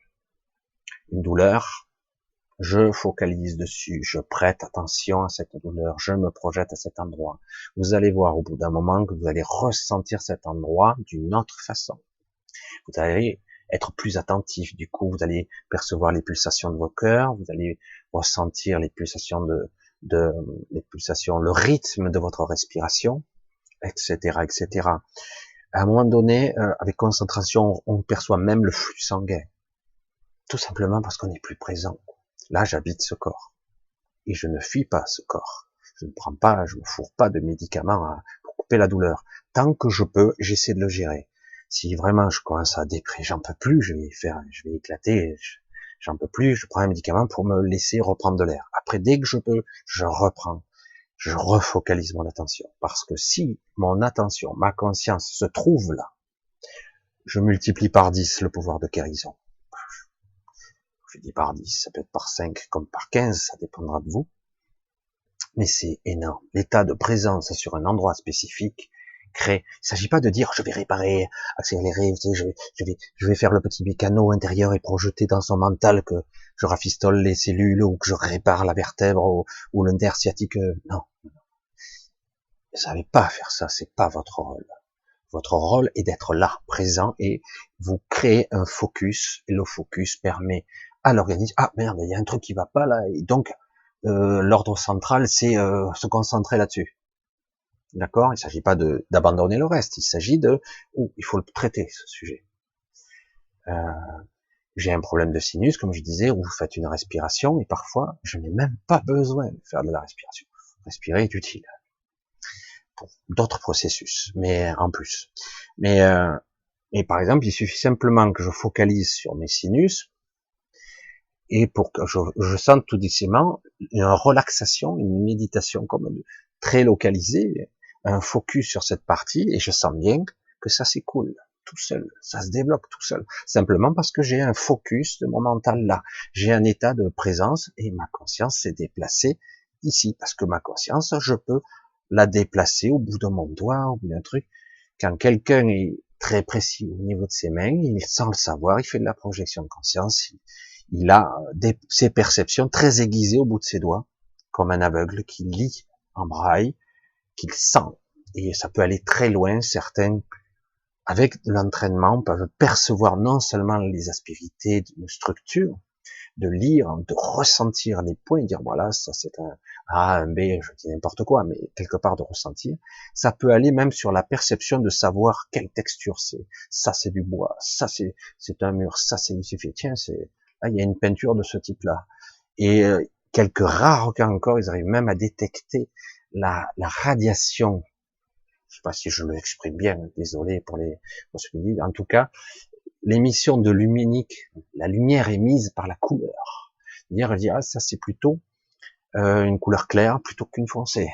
une douleur, je focalise dessus, je prête attention à cette douleur, je me projette à cet endroit. Vous allez voir au bout d'un moment que vous allez ressentir cet endroit d'une autre façon. Vous allez être plus attentif, du coup vous allez percevoir les pulsations de vos cœurs, vous allez ressentir les pulsations les pulsations, le rythme de votre respiration, etc., etc. À un moment donné, avec concentration, on perçoit même le flux sanguin. Tout simplement parce qu'on n'est plus présent. Là, j'habite ce corps. Et je ne fuis pas ce corps. Je me fourre pas de médicaments pour couper la douleur. Tant que je peux, j'essaie de le gérer. Si vraiment je commence à déprimer, j'en peux plus, je vais éclater, j'en peux plus, je prends un médicament pour me laisser reprendre de l'air. Après, dès que je peux, je reprends. Je refocalise mon attention. Parce que si mon attention, ma conscience se trouve là, je multiplie par 10 le pouvoir de guérison. Je dis par 10, ça peut être par 5 comme par 15, ça dépendra de vous. Mais c'est énorme. L'état de présence sur un endroit spécifique crée. Il ne s'agit pas de dire je vais réparer, accélérer, je vais faire le petit mécano intérieur et projeter dans son mental que je rafistole les cellules ou que je répare la vertèbre ou le nerf sciatique. Non. Vous savez pas faire ça, c'est pas votre rôle. Votre rôle est d'être là, présent, et vous créez un focus, et le focus permet à l'organisme, ah merde, il y a un truc qui va pas là, et donc l'ordre central, c'est se concentrer là-dessus. D'accord? Il ne s'agit pas d'abandonner le reste, il s'agit il faut le traiter, ce sujet. J'ai un problème de sinus, comme je disais, où vous faites une respiration, et parfois, je n'ai même pas besoin de faire de la respiration. Respirer est utile pour d'autres processus, mais en plus. Et par exemple, il suffit simplement que je focalise sur mes sinus, et pour que je sente tout doucement une relaxation, une méditation comme très localisée, un focus sur cette partie, et je sens bien que ça s'écoule tout seul, ça se débloque tout seul, simplement parce que j'ai un focus de mon mental là, j'ai un état de présence, et ma conscience s'est déplacée ici, parce que ma conscience, je peux la déplacer au bout de mon doigt, au bout d'un truc. Quand quelqu'un est très précis au niveau de ses mains, il, sans le savoir, il fait de la projection de conscience, il a ses perceptions très aiguisées au bout de ses doigts, comme un aveugle qui lit en braille, qu'il sent. Et ça peut aller très loin. Certains, avec de l'entraînement, peuvent percevoir non seulement les aspérités d'une structure, de lire, de ressentir les points, et dire voilà, ça c'est un A, un B, je dis n'importe quoi, mais quelque part de ressentir. Ça peut aller même sur la perception de savoir quelle texture c'est. Ça c'est du bois, ça c'est un mur, ça c'est, il suffit, tiens, c'est, là il y a une peinture de ce type-là. Et quelques rares cas encore, ils arrivent même à détecter la radiation. Je sais pas si je l'exprime bien, désolé pour ce que je dis. En tout cas, l'émission de luminique, la lumière émise par la couleur. C'est-à-dire, ah, ça c'est plutôt une couleur claire plutôt qu'une foncée.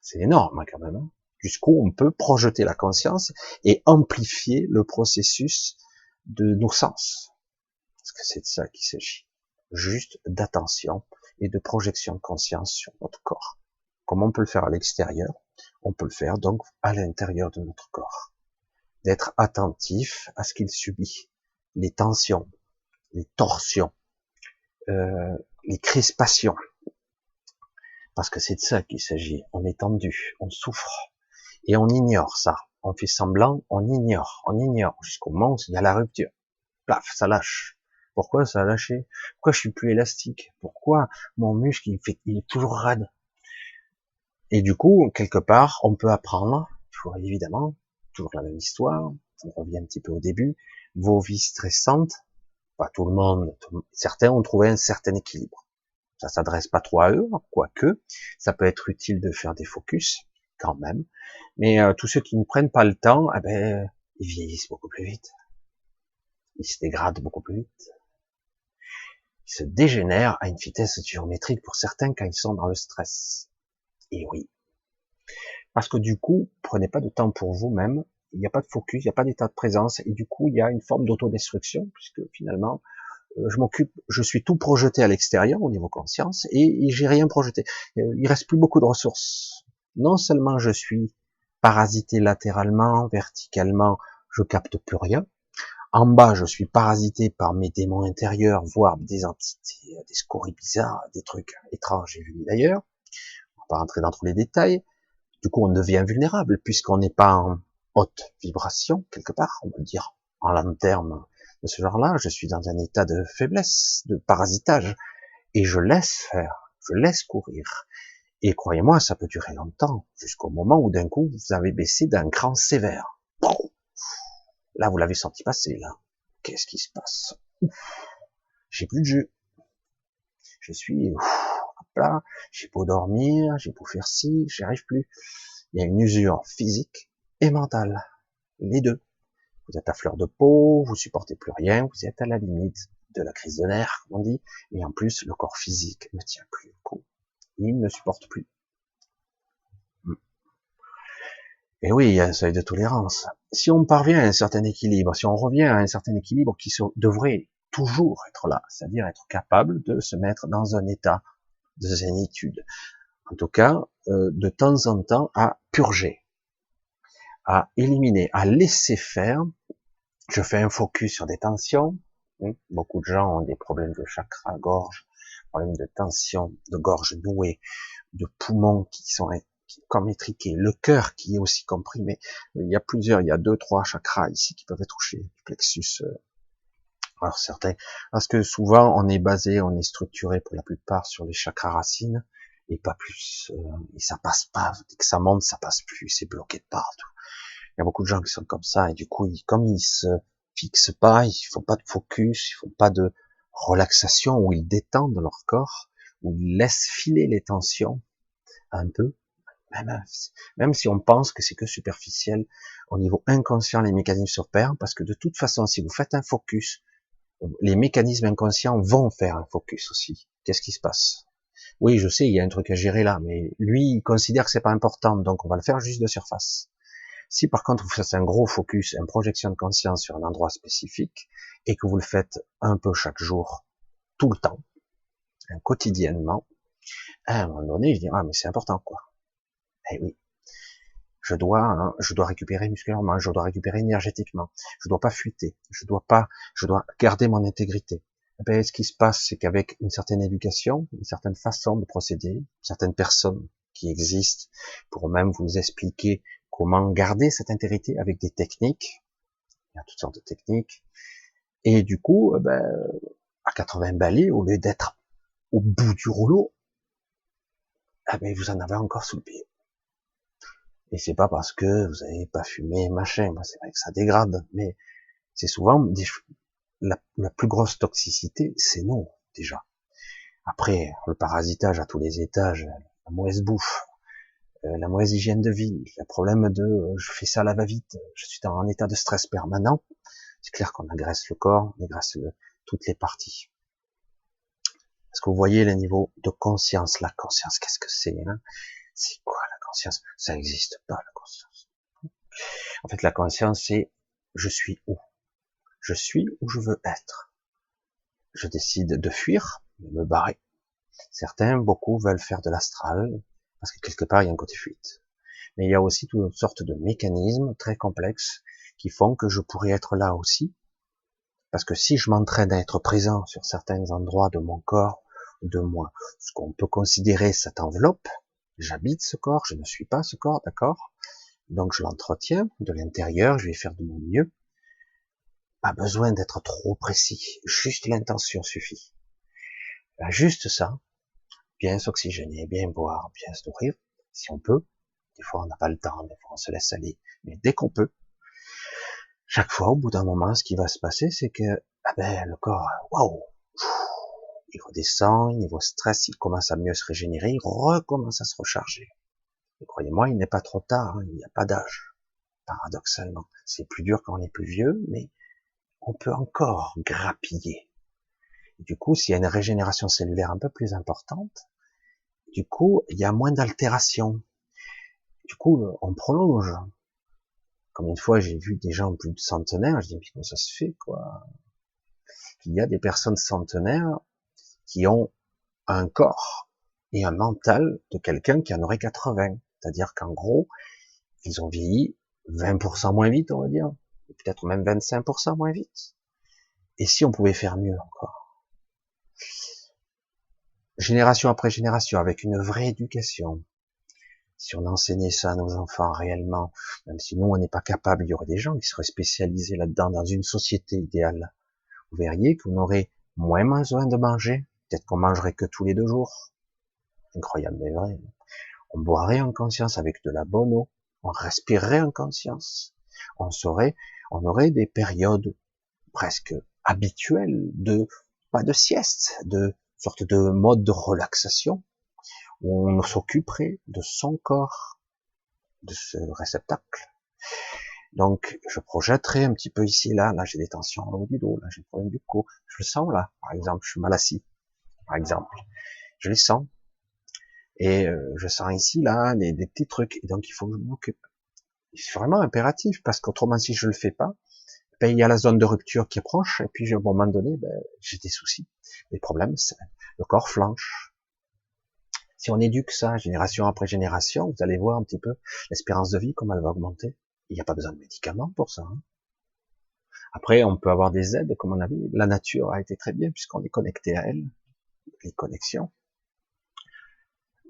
C'est énorme hein, quand même. Hein. Jusqu'où on peut projeter la conscience et amplifier le processus de nos sens. Parce que c'est de ça qu'il s'agit. Juste d'attention et de projection de conscience sur notre corps. Comme on peut le faire à l'extérieur, on peut le faire donc à l'intérieur de notre corps. D'être attentif à ce qu'il subit. Les tensions, les torsions, les crispations. Parce que c'est de ça qu'il s'agit. On est tendu, on souffre. Et on ignore ça. On fait semblant, on ignore, jusqu'au moment où il y a la rupture. Plaf, ça lâche. Pourquoi ça a lâché? Pourquoi je suis plus élastique? Pourquoi mon muscle il est toujours raide? Et du coup, quelque part, on peut apprendre, évidemment, toujours la même histoire, on revient un petit peu au début, vos vies stressantes, pas tout le monde, certains ont trouvé un certain équilibre. Ça s'adresse pas trop à eux, quoique, ça peut être utile de faire des focus, quand même, mais tous ceux qui ne prennent pas le temps, eh ben, ils vieillissent beaucoup plus vite, ils se dégradent beaucoup plus vite, ils se dégénèrent à une vitesse géométrique pour certains quand ils sont dans le stress. Et oui, parce que du coup, prenez pas de temps pour vous-même, il n'y a pas de focus, il n'y a pas d'état de présence, et du coup, il y a une forme d'autodestruction, puisque finalement, je suis tout projeté à l'extérieur au niveau conscience, et j'ai rien projeté. Il reste plus beaucoup de ressources. Non seulement je suis parasité latéralement, verticalement, je capte plus rien. En bas, je suis parasité par mes démons intérieurs, voire des entités, des scories bizarres, des trucs étranges et venus d'ailleurs. On va pas rentrer dans tous les détails. Du coup, on devient vulnérable puisqu'on n'est pas en haute vibration, quelque part, on va le dire en long terme de ce genre-là. Je suis dans un état de faiblesse, de parasitage, et je laisse faire, je laisse courir. Et croyez-moi, ça peut durer longtemps, jusqu'au moment où d'un coup, vous avez baissé d'un cran sévère. Bon, là, vous l'avez senti passer, là. Qu'est-ce qui se passe? J'ai plus de jus. Je suis, hop là, j'ai beau dormir, j'ai beau faire ci, j'y arrive plus. Il y a une usure physique et mentale, les deux. Vous êtes à fleur de peau, vous supportez plus rien, vous êtes à la limite de la crise de nerfs, comme on dit, et en plus, le corps physique ne tient plus le coup. Il ne supporte plus. Et oui, il y a un seuil de tolérance. Si on parvient à un certain équilibre, si on revient à un certain équilibre qui devrait toujours être là, c'est-à-dire être capable de se mettre dans un état de zénitude, en tout cas, de temps en temps, à purger, à éliminer, à laisser faire. Je fais un focus sur des tensions. Beaucoup de gens ont des problèmes de chakra, gorge, problèmes de tension, de gorge nouée, de poumons qui sont comme étriqués, le cœur qui est aussi comprimé. Il y a 2-3 chakras ici qui peuvent être touchés, du plexus. Alors certains, parce que souvent on est structuré pour la plupart sur les chakras racines et pas plus. Et ça passe pas. Dès que ça monte, ça passe plus. C'est bloqué de partout. Il y a beaucoup de gens qui sont comme ça et du coup, comme ils se fixent pas, ils font pas de focus, ils font pas de relaxation où ils détendent leur corps, où ils laissent filer les tensions un peu. Même si on pense que c'est que superficiel, au niveau inconscient, les mécanismes s'opèrent parce que de toute façon, si vous faites un focus, les mécanismes inconscients vont faire un focus aussi. Qu'est-ce qui se passe? Oui, je sais, il y a un truc à gérer là, mais lui, il considère que c'est pas important, donc on va le faire juste de surface. Si par contre vous faites un gros focus, une projection de conscience sur un endroit spécifique, et que vous le faites un peu chaque jour, tout le temps, quotidiennement, à un moment donné, je dis, ah, mais c'est important, quoi. Eh oui, je dois récupérer musculairement, je dois récupérer énergétiquement, je dois pas fuiter, je dois garder mon intégrité. Eh ben, ce qui se passe, c'est qu'avec une certaine éducation, une certaine façon de procéder, certaines personnes qui existent pour même vous expliquer comment garder cette intégrité avec des techniques, il y a toutes sortes de techniques, et du coup, ben, à 80 balais, au lieu d'être au bout du rouleau, eh ben, vous en avez encore sous le pied. Et c'est pas parce que vous avez pas fumé, machin, c'est vrai que ça dégrade, mais c'est souvent la plus grosse toxicité, c'est nous, déjà. Après, le parasitage à tous les étages, la mauvaise bouffe, la mauvaise hygiène de vie, le problème de je fais ça à la va-vite, je suis dans un état de stress permanent, c'est clair qu'on agresse le corps, on agresse toutes les parties. Est-ce que vous voyez le niveau de conscience? La conscience, qu'est-ce que c'est, hein? C'est quoi la conscience? Ça n'existe pas, la conscience. En fait, la conscience, c'est je suis où? Je suis où je veux être. Je décide de fuir, de me barrer. Certains, beaucoup, veulent faire de l'astral, parce que quelque part, il y a un côté fuite. Mais il y a aussi toutes sortes de mécanismes très complexes qui font que je pourrais être là aussi. Parce que si je m'entraîne à être présent sur certains endroits de mon corps, de moi, ce qu'on peut considérer cette enveloppe, j'habite ce corps, je ne suis pas ce corps, d'accord? Donc je l'entretiens de l'intérieur, je vais faire de mon mieux. Pas besoin d'être trop précis, juste l'intention suffit. Juste ça, bien s'oxygéner, bien boire, bien se nourrir, si on peut. Des fois on n'a pas le temps, des fois on se laisse aller, mais dès qu'on peut, chaque fois au bout d'un moment, ce qui va se passer, c'est que le corps, waouh, il redescend, niveau stress, il commence à mieux se régénérer, il recommence à se recharger. Et croyez-moi, il n'est pas trop tard, hein, il n'y a pas d'âge, paradoxalement. C'est plus dur quand on est plus vieux, mais on peut encore grappiller. Et du coup, s'il y a une régénération cellulaire un peu plus importante, du coup, il y a moins d'altérations. Du coup, on prolonge. Comme une fois, j'ai vu des gens plus de centenaires, je dis, mais comment ça se fait, quoi? Il y a des personnes centenaires qui ont un corps et un mental de quelqu'un qui en aurait 80. C'est-à-dire qu'en gros, ils ont vieilli 20% moins vite, on va dire. Peut-être même 25% moins vite. Et si on pouvait faire mieux encore? Génération après génération, avec une vraie éducation. Si on enseignait ça à nos enfants réellement, même si nous on n'est pas capable, il y aurait des gens qui seraient spécialisés là-dedans dans une société idéale. Vous verriez qu'on aurait moins besoin de manger. Peut-être qu'on mangerait que tous les 2 jours. Incroyable, mais vrai. On boirait en conscience avec de la bonne eau. On respirerait en conscience. On aurait des périodes presque habituelles de, pas de sieste, de sorte de mode de relaxation où on s'occuperait de son corps, de ce réceptacle. Donc, je projetterai un petit peu ici, là j'ai des tensions au haut du dos, là, j'ai des problèmes du cou, je le sens là, par exemple, je suis mal assis, par exemple, je les sens, et je sens ici, là, des petits trucs, et donc il faut que je m'occupe. C'est vraiment impératif, parce qu'autrement, si je le fais pas, ben, il y a la zone de rupture qui approche, et puis à un moment donné, ben, j'ai des soucis, des problèmes, le corps flanche. Si on éduque ça génération après génération, vous allez voir un petit peu l'espérance de vie, comment elle va augmenter. Il n'y a pas besoin de médicaments pour ça. Hein. Après, on peut avoir des aides, comme on a vu. La nature a été très bien, puisqu'on est connecté à elle. Les connexions.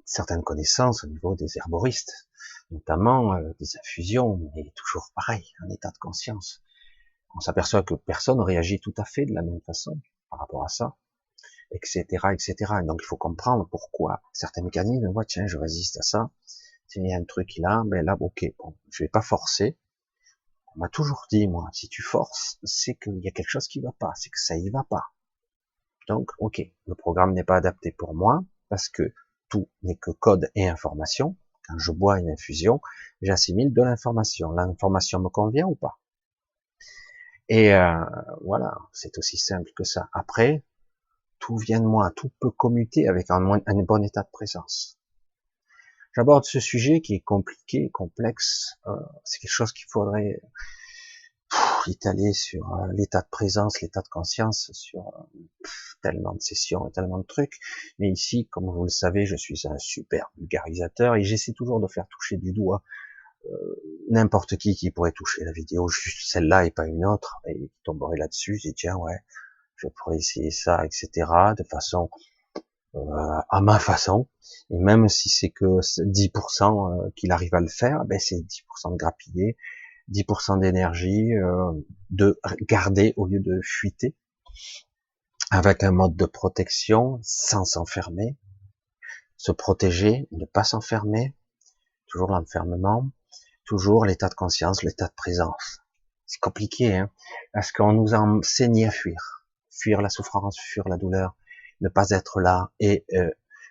Certaines connaissances au niveau des herboristes, notamment des infusions, mais toujours pareil, un état de conscience. On s'aperçoit que personne réagit tout à fait de la même façon par rapport à ça, etc., etc. Et donc il faut comprendre pourquoi certains mécanismes, moi, tiens, je résiste à ça. Tiens, il y a un truc là, ben là, ok, bon, je vais pas forcer. On m'a toujours dit, moi, si tu forces, c'est qu'il y a quelque chose qui va pas, c'est que ça y va pas. Donc, ok, le programme n'est pas adapté pour moi, parce que tout n'est que code et information. Quand je bois une infusion, j'assimile de l'information. L'information me convient ou pas? Et voilà, c'est aussi simple que ça. Après, tout vient de moi, tout peut commuter avec un bon état de présence. J'aborde ce sujet qui est compliqué, complexe. C'est quelque chose qu'il faudrait étalé sur l'état de présence, l'état de conscience, sur tellement de sessions et tellement de trucs. Mais ici, comme vous le savez, je suis un super vulgarisateur et j'essaie toujours de faire toucher du doigt n'importe qui pourrait toucher la vidéo, juste celle-là et pas une autre, et qui tomberait là-dessus, je dis tiens ouais, je pourrais essayer ça, etc. de façon à ma façon, et même si c'est que 10% qu'il arrive à le faire, ben c'est 10% de grappiller, 10% d'énergie de garder au lieu de fuiter, avec un mode de protection, sans s'enfermer, se protéger, ne pas s'enfermer, toujours l'enfermement, toujours l'état de conscience, l'état de présence. C'est compliqué, hein, parce qu'on nous a enseigné à fuir, fuir la souffrance, fuir la douleur, ne pas être là. Et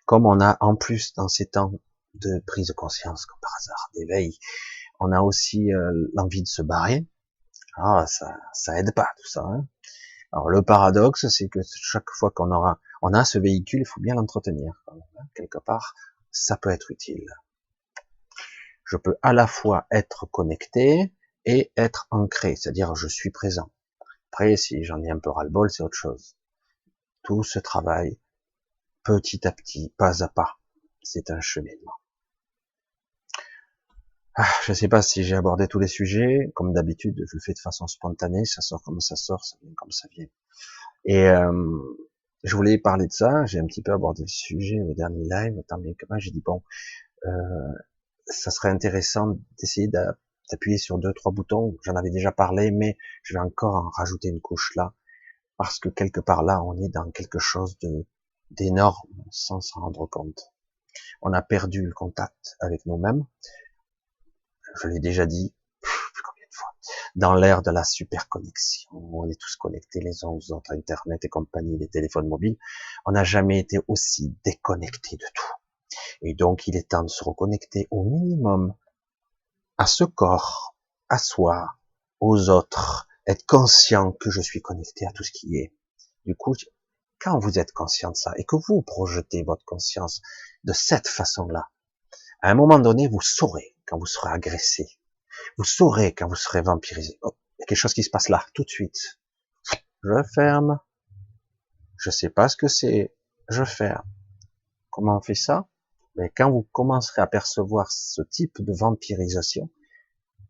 comme on a en plus dans ces temps de prise de conscience, comme par hasard, d'éveil, on a aussi l'envie de se barrer. Ah, ça aide pas tout ça. Hein. Alors le paradoxe, c'est que chaque fois on a ce véhicule, il faut bien l'entretenir. Hein, quelque part, ça peut être utile. Je peux à la fois être connecté et être ancré, c'est-à-dire je suis présent. Après, si j'en ai un peu ras-le-bol, c'est autre chose. Tout se travaille petit à petit, pas à pas. C'est un cheminement. Je ne sais pas si j'ai abordé tous les sujets. Comme d'habitude, je le fais de façon spontanée. Ça sort comme ça sort, ça vient comme ça vient. Et je voulais parler de ça. J'ai un petit peu abordé le sujet au dernier live. Tant bien que mal, j'ai dit bon, ça serait intéressant d'essayer d'appuyer sur 2-3 boutons. J'en avais déjà parlé, mais je vais encore en rajouter une couche là, parce que quelque part là, on est dans quelque chose d'énorme sans s'en rendre compte. On a perdu le contact avec nous-mêmes. Je l'ai déjà dit, combien de fois, dans l'ère de la super connexion, on est tous connectés les uns aux autres, Internet et compagnie, les téléphones mobiles. On n'a jamais été aussi déconnectés de tout. Et donc, il est temps de se reconnecter au minimum à ce corps, à soi, aux autres, être conscient que je suis connecté à tout ce qui est. Du coup, quand vous êtes conscient de ça et que vous projetez votre conscience de cette façon-là, à un moment donné, vous saurez quand vous serez agressé. Vous saurez quand vous serez vampirisé. Oh, il y a quelque chose qui se passe là, tout de suite. Je ferme. Je sais pas ce que c'est. Je ferme. Comment on fait ça? Mais quand vous commencerez à percevoir ce type de vampirisation,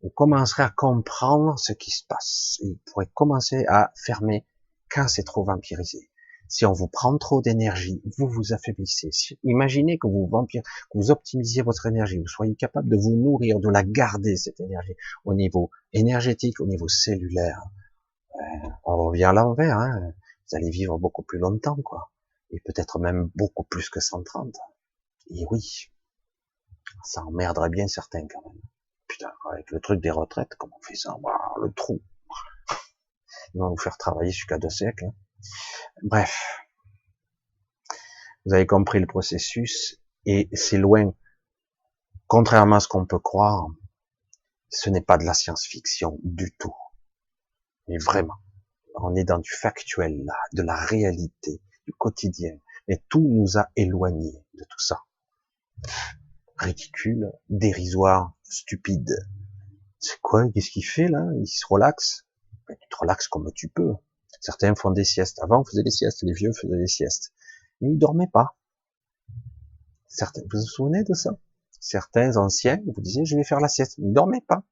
vous commencerez à comprendre ce qui se passe. Et vous pourrez commencer à fermer quand c'est trop vampirisé. Si on vous prend trop d'énergie, vous vous affaiblissez. Imaginez que que vous optimisiez votre énergie, vous soyez capable de vous nourrir, de la garder, cette énergie, au niveau énergétique, au niveau cellulaire. On revient à l'envers, hein. Vous allez vivre beaucoup plus longtemps, quoi. Et peut-être même beaucoup plus que 130. Et oui, ça emmerderait bien certains, quand même. Putain, avec le truc des retraites, comment on fait ça? Waouh, le trou. Ils vont vous faire travailler jusqu'à 2 siècles. Hein. Bref, vous avez compris le processus, et c'est loin. Contrairement à ce qu'on peut croire, ce n'est pas de la science-fiction du tout. Mais vraiment, on est dans du factuel, là, de la réalité, du quotidien. Mais tout nous a éloignés de tout ça. Ridicule, dérisoire, stupide. C'est quoi? Qu'est-ce qu'il fait là? Il se relaxe? Ben, tu te relaxes comme tu peux. Certains font des siestes. Avant, on faisait des siestes. Les vieux faisaient des siestes. Mais ils dormaient pas. Certains, vous vous souvenez de ça? Certains anciens vous disiez, je vais faire la sieste. Ils dormaient pas.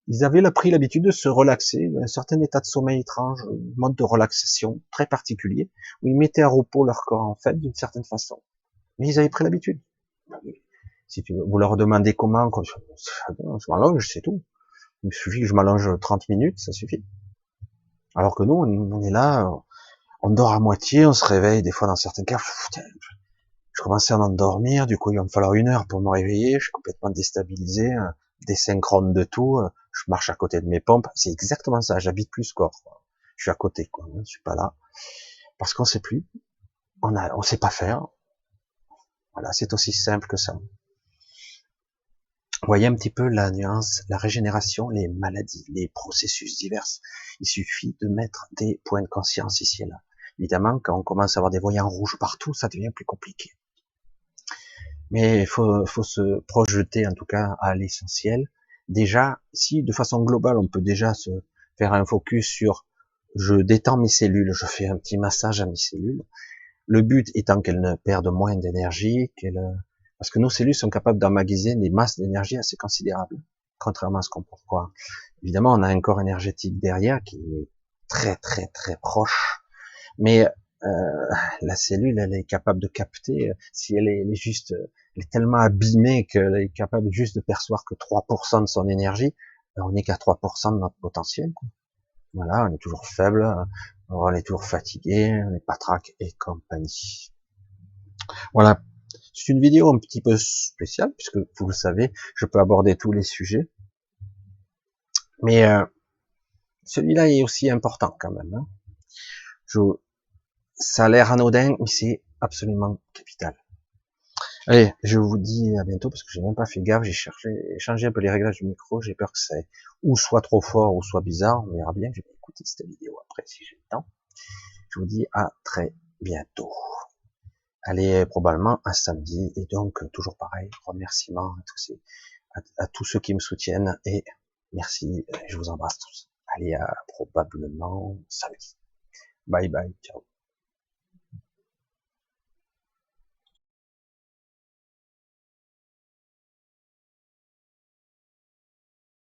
Ils avaient pris l'habitude de se relaxer, un certain état de sommeil étrange, un mode de relaxation très particulier, où ils mettaient à repos leur corps, en fait, d'une certaine façon. Mais ils avaient pris l'habitude. Si vous leur demandez comment, je m'allonge, c'est tout. Il me suffit que je m'allonge 30 minutes, ça suffit. Alors que nous, on est là, on dort à moitié, on se réveille, des fois dans certains cas, je commençais à m'endormir, du coup il va me falloir 1 heure pour me réveiller, je suis complètement déstabilisé, désynchrone de tout, je marche à côté de mes pompes, c'est exactement ça, j'habite plus ce corps, quoi. Je suis à côté, quoi, je suis pas là, parce qu'on sait plus, on sait pas faire, voilà, c'est aussi simple que ça. Vous voyez un petit peu la nuance, la régénération, les maladies, les processus divers. Il suffit de mettre des points de conscience ici et là. Évidemment, quand on commence à avoir des voyants rouges partout, ça devient plus compliqué. Mais il faut se projeter, en tout cas, à l'essentiel. Déjà, si de façon globale, on peut déjà faire un focus sur, je détends mes cellules, je fais un petit massage à mes cellules. Le but étant qu'elles ne perdent moins d'énergie, parce que nos cellules sont capables d'emmagasiner des masses d'énergie assez considérables, contrairement à ce qu'on peut croire. Évidemment, on a un corps énergétique derrière qui est très très très proche, mais la cellule, elle est capable de capter, si elle est juste, elle est tellement abîmée qu'elle est capable juste de percevoir que 3% de son énergie, ben, on n'est qu'à 3% de notre potentiel, quoi. Voilà, on est toujours faible, on est toujours fatigué, on est patraque et compagnie. Voilà. C'est une vidéo un petit peu spéciale, puisque vous le savez, je peux aborder tous les sujets. Mais celui-là est aussi important quand même. Hein. Ça a l'air anodin, mais c'est absolument capital. Allez, je vous dis à bientôt, parce que j'ai même pas fait gaffe, j'ai changé un peu les réglages du micro, j'ai peur que ça ou soit trop fort, ou soit bizarre, on verra bien, je vais écouter cette vidéo après si j'ai le temps. Je vous dis à très bientôt. Allez, probablement un samedi, et donc toujours pareil, remerciements à tous ceux qui me soutiennent, et merci, je vous embrasse tous. Allez, à probablement samedi. Bye bye, ciao.